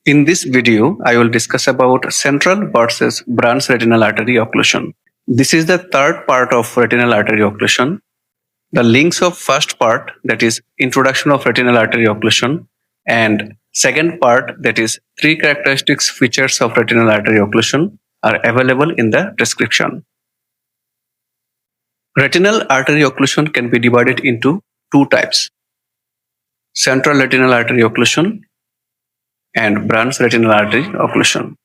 In this video, I will discuss about central versus branch retinal artery occlusion. This is the third part of retinal artery occlusion. The links of first part, that is introduction of retinal artery occlusion, and second part, that is 3 characteristics features of retinal artery occlusion, are available in the description. Retinal artery occlusion can be divided into 2 types: central retinal artery occlusion and branch retinal artery occlusion.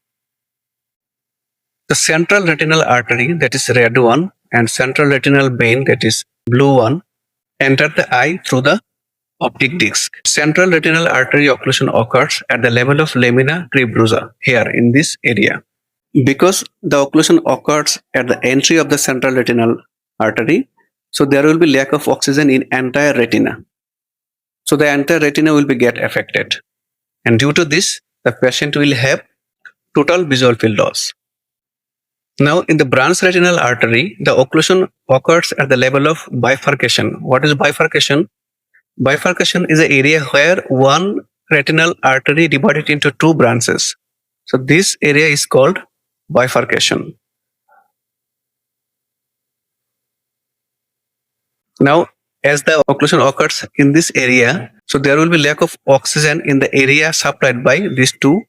The central retinal artery, that is red one, and central retinal vein, that is blue one, enter the eye through the optic disc. Central retinal artery occlusion occurs at the level of lamina cribrosa, here in this area. Because the occlusion occurs at the entry of the central retinal artery, so there will be lack of oxygen in entire retina. So the entire retina will be get affected. And due to this, the patient will have total visual field loss. Now, in the branch retinal artery, the occlusion occurs at the level of bifurcation. What is bifurcation? Bifurcation is an area where one retinal artery divided into 2 branches. So this area is called bifurcation. Now, as the occlusion occurs in this area, so there will be lack of oxygen in the area supplied by these 2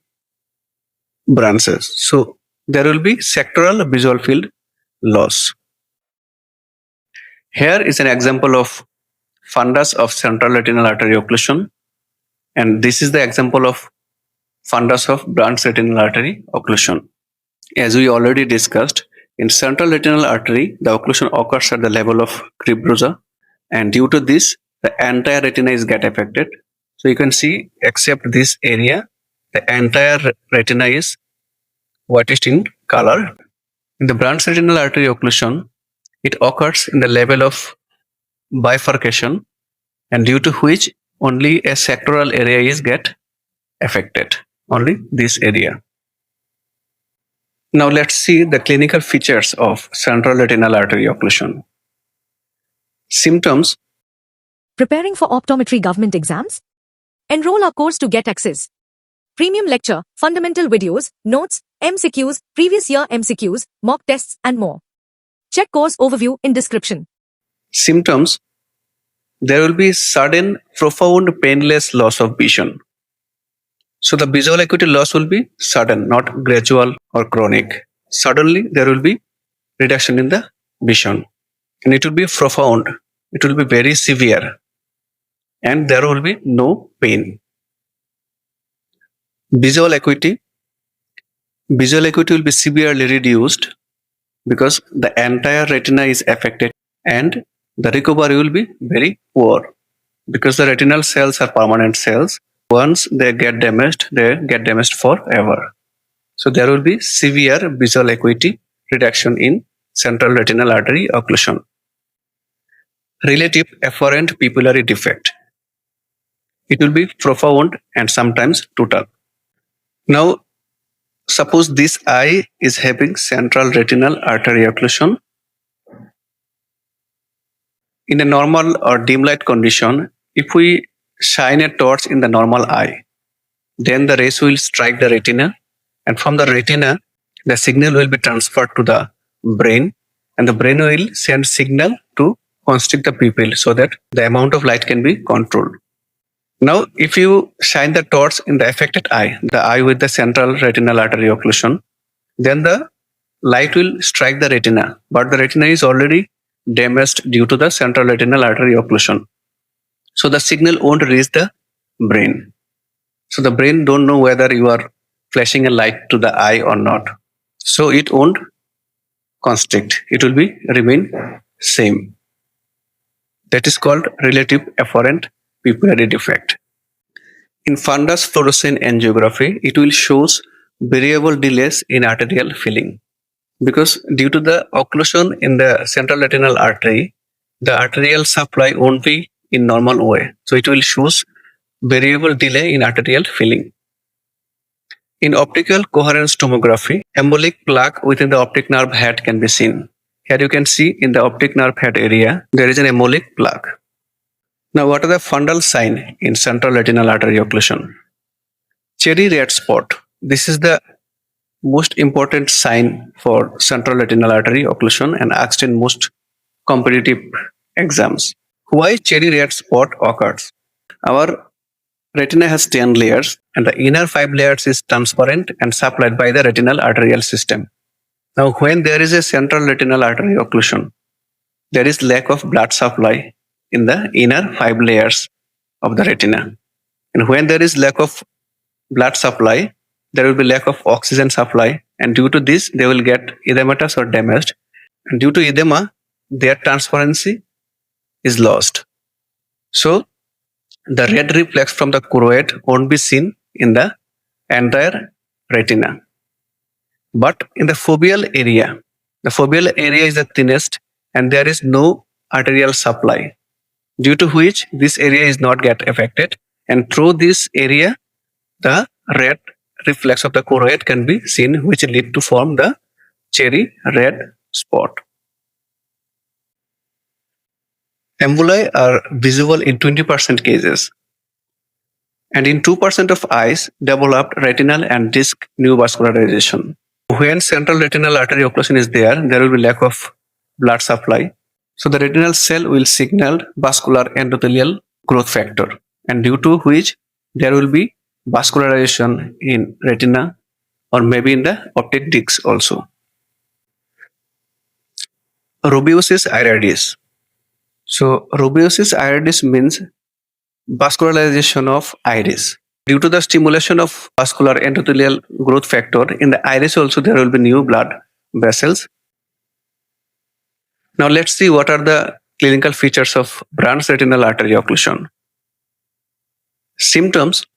branches. So there will be sectoral visual field loss. Here is an example of fundus of central retinal artery occlusion, and this is the example of fundus of branch retinal artery occlusion. As we already discussed, in central retinal artery, the occlusion occurs at the level of Cribrosa, and due to this, the entire retina is get affected. So you can see, except this area, the entire retina is whitish in color. In the branch retinal artery occlusion, it occurs in the level of bifurcation, and due to which only a sectoral area is get affected, only this area. Now let's see the clinical features of central retinal artery occlusion. Symptoms: Preparing for optometry government exams? Enroll our course to get access. Premium lecture, fundamental videos, notes, MCQs, previous year MCQs, mock tests and more. Check course overview in description. Symptoms: there will be sudden, profound, painless loss of vision. So the visual acuity loss will be sudden, not gradual or chronic. Suddenly there will be reduction in the vision, and it will be profound. It will be very severe, and there will be no pain. Visual acuity will be severely reduced because the entire retina is affected, and the recovery will be very poor because the retinal cells are permanent cells. Once they get damaged forever. So there will be severe visual acuity reduction in central retinal artery occlusion. Relative afferent pupillary defect. It will be profound and sometimes total. Now, suppose this eye is having central retinal artery occlusion. In a normal or dim light condition, if we shine a torch in the normal eye, then the rays will strike the retina, and from the retina, the signal will be transferred to the brain, and the brain will send signal to constrict the pupil so that the amount of light can be controlled. Now, if you shine the torch in the affected eye, the eye with the central retinal artery occlusion, then the light will strike the retina, but the retina is already damaged due to the central retinal artery occlusion. So the signal won't reach the brain. So the brain don't know whether you are flashing a light to the eye or not. So it won't constrict. It will be remain same. That is called relative afferent pupillary defect. In fundus fluorescein angiography, it will shows variable delays in arterial filling. Because due to the occlusion in the central retinal artery, the arterial supply won't be in normal way. So it will shows variable delay in arterial filling. In optical coherence tomography, embolic plaque within the optic nerve head can be seen. Here you can see in the optic nerve head area, there is an embolic plaque. Now what are the fundal signs in central retinal artery occlusion? Cherry red spot. This is the most important sign for central retinal artery occlusion and asked in most competitive exams. Why cherry red spot occurs? Our retina has 10 layers and the inner 5 layers is transparent and supplied by the retinal arterial system. Now when there is a central retinal artery occlusion, there is lack of blood supply in the inner 5 layers of the retina. And when there is lack of blood supply, there will be lack of oxygen supply, and due to this they will get edematous or damaged, and due to edema their transparency is lost. So the red reflex from the choroid won't be seen in the entire retina. But in the foveal area, the foveal area is the thinnest and there is no arterial supply, due to which this area is not get affected, and through this area the red reflex of the choroid can be seen, which lead to form the cherry red spot. Emboli are visible in 20% cases, and in 2% of eyes developed retinal and disc neovascularization. When central retinal artery occlusion is there will be lack of blood supply. So the retinal cell will signal vascular endothelial growth factor, and due to which there will be vascularization in retina or maybe in the optic discs also. Rubeosis iridis. So rubeosis iridis means vascularization of iris. Due to the stimulation of vascular endothelial growth factor, in the iris also there will be new blood vessels. Now let's see what are the clinical features of branch retinal artery occlusion. Symptoms.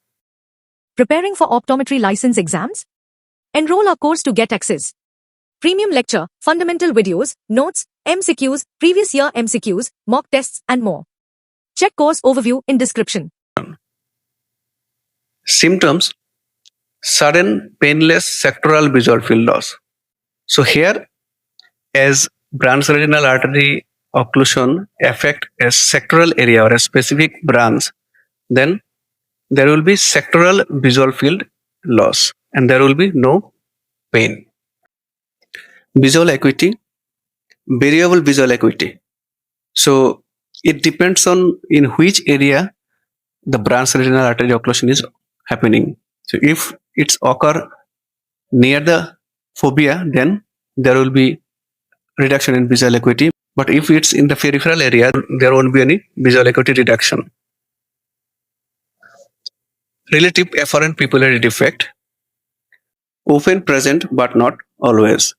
Preparing for optometry license exams? Enroll our course to get access. Premium lecture, fundamental videos, notes, MCQs, previous year MCQs, mock tests and more. Check course overview in description. Symptoms. Sudden painless sectoral visual field loss. So here, as branch retinal artery occlusion affect a sectoral area or a specific branch, then there will be sectoral visual field loss and there will be no pain. Visual acuity, variable visual acuity. So it depends on in which area the branch retinal artery occlusion is happening. So if it's occur near the fovea, then there will be reduction in visual acuity. But if it's in the peripheral area, there won't be any visual acuity reduction. Relative afferent pupillary defect, often present but not always,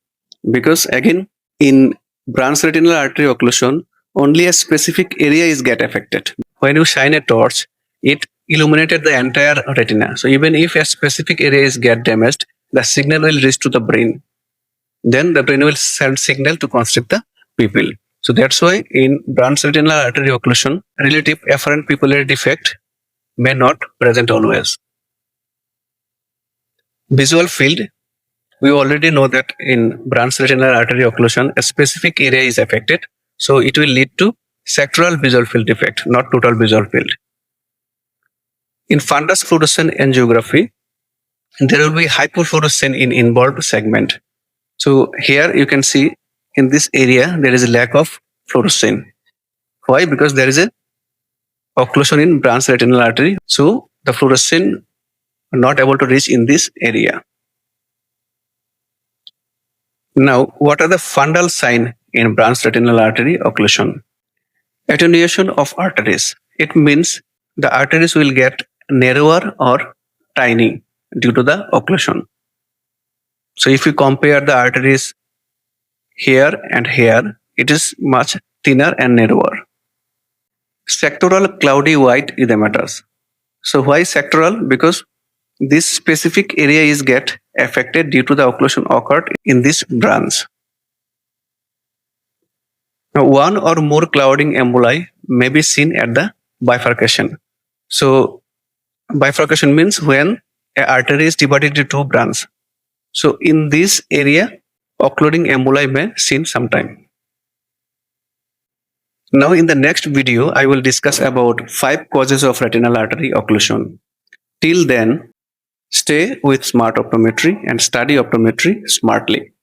because again in branch retinal artery occlusion only a specific area is get affected. When you shine a torch, it illuminated the entire retina. So even if a specific area is get damaged, the signal will reach to the brain. Then the brain will send signal to constrict the pupil. So that's why in branch retinal artery occlusion, relative afferent pupillary defect may not present always. Visual field, we already know that in branch retinal artery occlusion, a specific area is affected. So it will lead to sectoral visual field defect, not total visual field. In fundus fluorescent angiography, there will be hypofluorescence in involved segment. So here you can see in this area there is a lack of fluorescence. Why? Because there is a occlusion in branch retinal artery. So the fluorescence are not able to reach in this area. Now, what are the fundal signs in branch retinal artery occlusion? Attenuation of arteries. It means the arteries will get narrower or tiny due to the occlusion. So if you compare the arteries here and here, it is much thinner and narrower. Sectoral cloudy white edematous. So why sectoral? Because this specific area is get affected due to the occlusion occurred in this branch. Now, one or more clouding emboli may be seen at the bifurcation. So bifurcation means when an artery is divided into two branches. So in this area, occluding emboli may seen sometime. Now in the next video, I will discuss about 5 causes of retinal artery occlusion. Till then, Stay with smart optometry and study optometry smartly.